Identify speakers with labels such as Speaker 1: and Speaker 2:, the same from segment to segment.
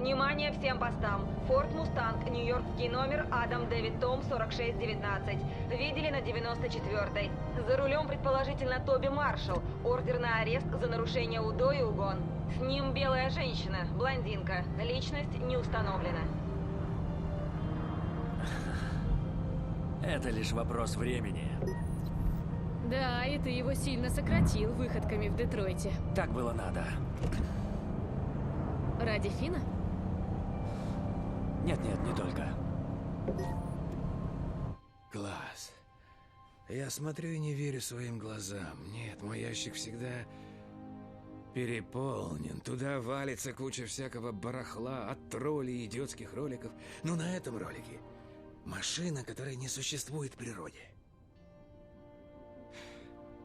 Speaker 1: Внимание всем постам. Форд Мустанг, нью-йоркский номер, Адам Дэвид Том, 4619. Видели на 94-й. За рулем, предположительно, Тоби Маршалл. Ордер на арест за нарушение УДО и угон. С ним белая женщина, блондинка. Личность не установлена.
Speaker 2: Это лишь вопрос времени.
Speaker 3: Да, и ты его сильно сократил выходками в Детройте.
Speaker 2: Так было надо.
Speaker 3: Ради Фина?
Speaker 2: Нет, не только.
Speaker 4: Класс. Я смотрю и не верю своим глазам. Нет, мой ящик всегда переполнен. Туда валится куча всякого барахла, от троллей и идиотских роликов. Но на этом ролике машина, которая не существует в природе.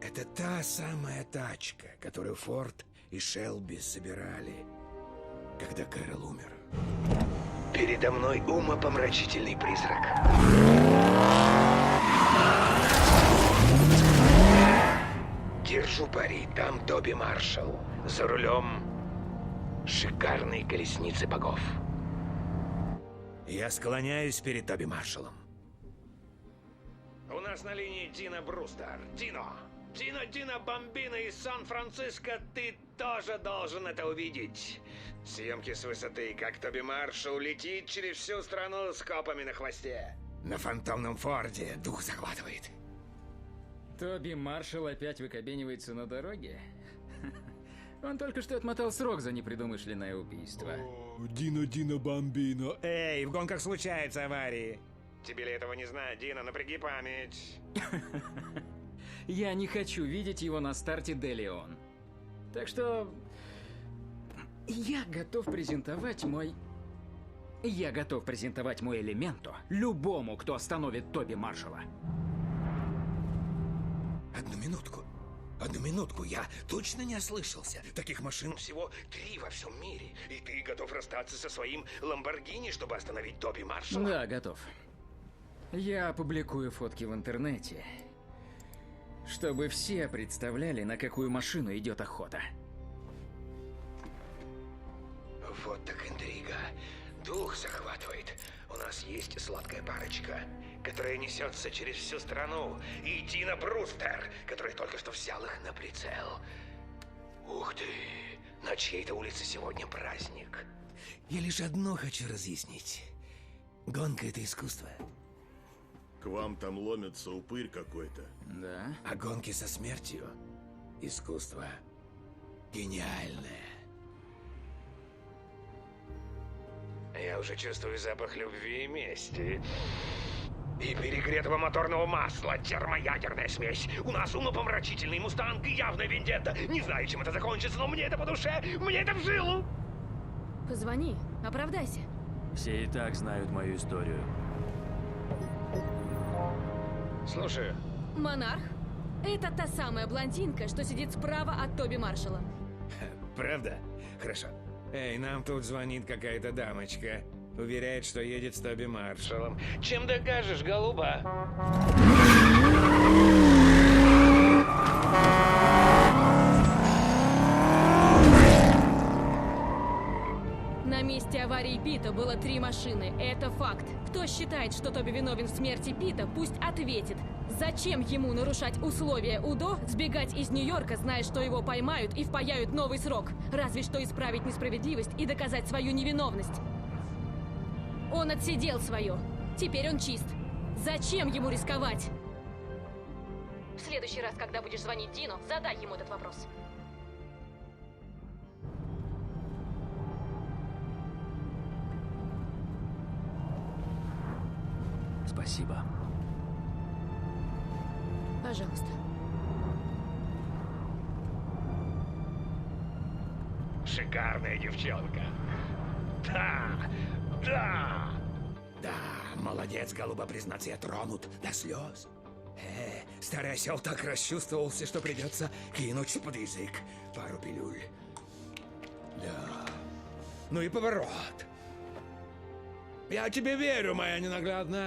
Speaker 4: Это та самая тачка, которую Форд и Шелби собирали, когда Кэрол умер. Передо мной умопомрачительный призрак. Держу пари, там Тоби Маршалл. За рулем шикарной колесницы богов. Я склоняюсь перед Тоби Маршаллом. У нас на линии Дино Брустер. Дино Бомбино из Сан-Франциско, ты тоже должен это увидеть. Съемки с высоты, как Тоби Маршалл летит через всю страну с копами на хвосте. На фантомном Форде дух захватывает.
Speaker 5: Тоби Маршалл опять выкобенивается на дороге? Он только что отмотал срок за непредумышленное убийство.
Speaker 4: Дино Бомбино. Эй, в гонках случаются аварии. Тебе ли этого не знать, Дино? Напряги память.
Speaker 5: Я не хочу видеть его на старте Де Леон. Так что... Я готов презентовать мой элементо любому, кто остановит Тоби Маршалла.
Speaker 4: Одну минутку, я точно не ослышался. Таких машин всего 3 во всем мире. И ты готов расстаться со своим Ламборгини, чтобы остановить Тоби Маршалла?
Speaker 5: Да, готов. Я опубликую фотки в интернете, чтобы все представляли, на какую машину идет охота.
Speaker 4: Вот так интрига. Дух захватывает. У нас есть сладкая парочка, которая несется через всю страну. И Дино Брустер, который только что взял их на прицел. Ух ты! На чьей-то улице сегодня праздник. Я лишь одно хочу разъяснить. Гонка — это искусство.
Speaker 6: К вам там ломится упырь какой-то.
Speaker 5: Да?
Speaker 4: А гонки со смертью — искусство гениальное. Я уже чувствую запах любви и мести. И перегретого моторного масла, термоядерная смесь. У нас умопомрачительный мустанг и явная вендетта. Не знаю, чем это закончится, но мне это по душе, мне это в жилу.
Speaker 3: Позвони, оправдайся.
Speaker 2: Все и так знают мою историю.
Speaker 4: Слушаю.
Speaker 3: Монарх? Это та самая блондинка, что сидит справа от Тоби Маршалла.
Speaker 4: Правда? Хорошо. Эй, нам тут звонит какая-то дамочка. Уверяет, что едет с Тоби Маршаллом. Чем докажешь, голуба?
Speaker 3: На месте аварии Пита было 3 машины. Это факт. Кто считает, что Тоби виновен в смерти Пита, пусть ответит. Зачем ему нарушать условия УДО, сбегать из Нью-Йорка, зная, что его поймают и впаяют новый срок? Разве что исправить несправедливость и доказать свою невиновность. Он отсидел свое. Теперь он чист. Зачем ему рисковать? В следующий раз, когда будешь звонить Дину, задай ему этот вопрос.
Speaker 2: Спасибо.
Speaker 3: Пожалуйста.
Speaker 4: Шикарная девчонка. Да, молодец, голуба, признаться, я тронут до слез. Старый осел так расчувствовался, что придется кинуть под язык пару пилюль. Да. Ну и поворот. Я тебе верю, моя ненаглядная.